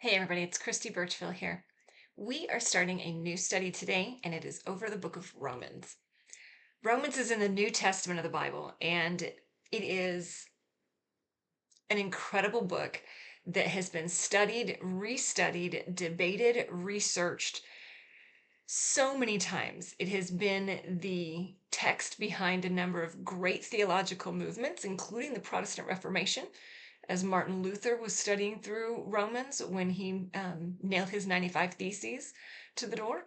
Hey everybody, it's Christy Birchville here. We are starting a new study today, and it is over the book of Romans. Romans is in the New Testament of the Bible, and it is an incredible book that has been studied, restudied, debated, researched so many times. It has been the text behind a number of great theological movements, including the Protestant Reformation, as Martin Luther was studying through Romans when he nailed his 95 Theses to the door.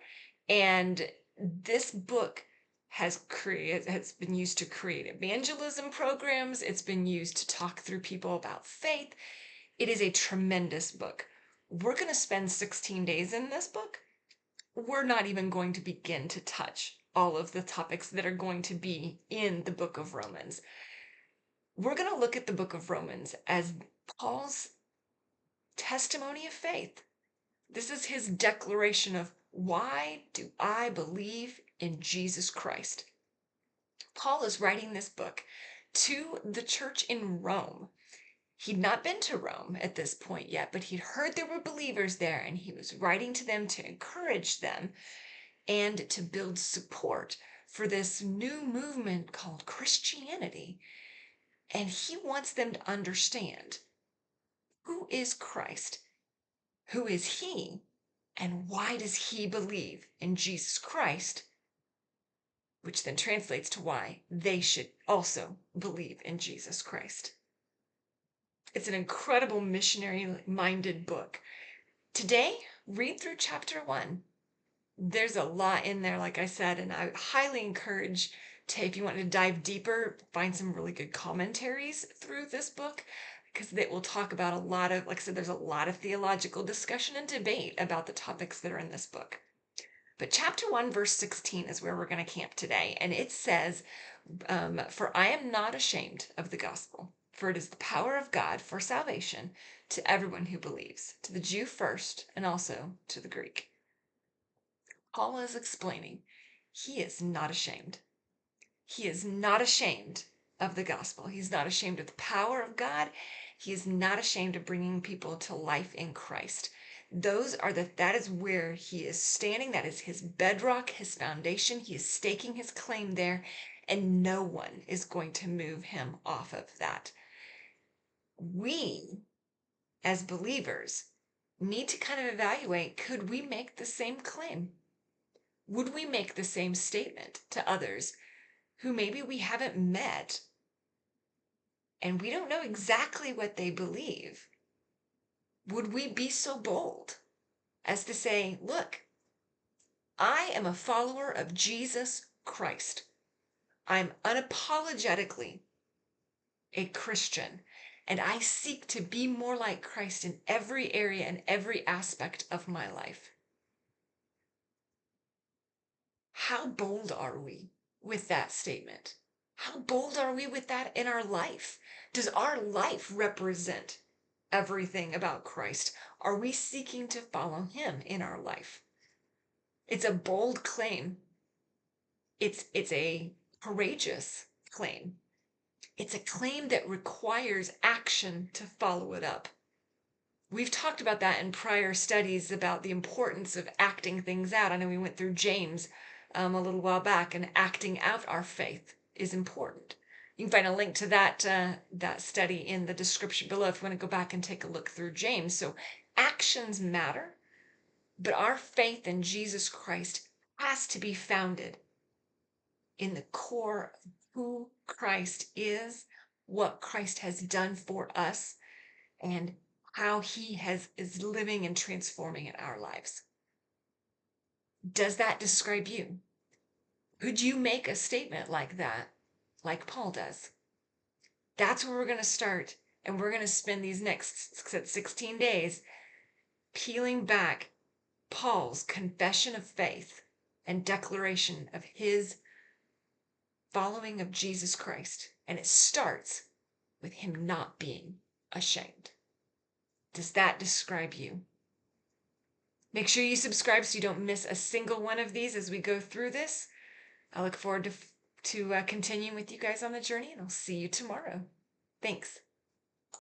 And this book has been used to create evangelism programs. It's been used to talk through people about faith. It is a tremendous book. We're going to spend 16 days in this book. We're not even going to begin to touch all of the topics that are going to be in the book of Romans. We're going to look at the book of Romans as Paul's testimony of faith. This is his declaration of, why do I believe in Jesus Christ? Paul is writing this book to the church in Rome. He'd not been to Rome at this point yet, but he'd heard there were believers there, and he was writing to them to encourage them and to build support for this new movement called Christianity. And he wants them to understand, who is Christ? Who is he? And why does he believe in Jesus Christ? Which then translates to why they should also believe in Jesus Christ. It's an incredible missionary-minded book. Today, read through chapter 1. There's a lot in there, like I said, and I highly encourage if you want to dive deeper, find some really good commentaries through this book, because it will talk about a lot of, like I said, there's a lot of theological discussion and debate about the topics that are in this book. But chapter 1, verse 16 is where we're going to camp today. And it says, for I am not ashamed of the gospel, for it is the power of God for salvation to everyone who believes, to the Jew first, and also to the Greek. Paul is explaining he is not ashamed. He is not ashamed of the gospel. He's not ashamed of the power of God. He is not ashamed of bringing people to life in Christ. That is where he is standing. That is his bedrock, his foundation. He is staking his claim there, and no one is going to move him off of that. We, as believers, need to kind of evaluate, could we make the same claim? Would we make the same statement to others who maybe we haven't met and we don't know exactly what they believe? Would we be so bold as to say, look, I am a follower of Jesus Christ. I'm unapologetically a Christian, and I seek to be more like Christ in every area and every aspect of my life. How bold are we with that statement? How bold are we with that in our life? Does our life represent everything about Christ? Are we seeking to follow him in our life? It's a bold claim. It's a courageous claim. It's a claim that requires action to follow it up. We've talked about that in prior studies about the importance of acting things out. I know we went through James a little while back, and acting out our faith is important. You can find a link to that study in the description below if you want to go back and take a look through James. So actions matter, but our faith in Jesus Christ has to be founded in the core of who Christ is, what Christ has done for us, and how he is living and transforming in our lives. Does that describe you? Could you make a statement like that, like Paul does? That's where we're going to start, and we're going to spend these next 16 days peeling back Paul's confession of faith and declaration of his following of Jesus Christ. And it starts with him not being ashamed. Does that describe you? Make sure you subscribe so you don't miss a single one of these as we go through this. I look forward to continuing with you guys on the journey, and I'll see you tomorrow. Thanks.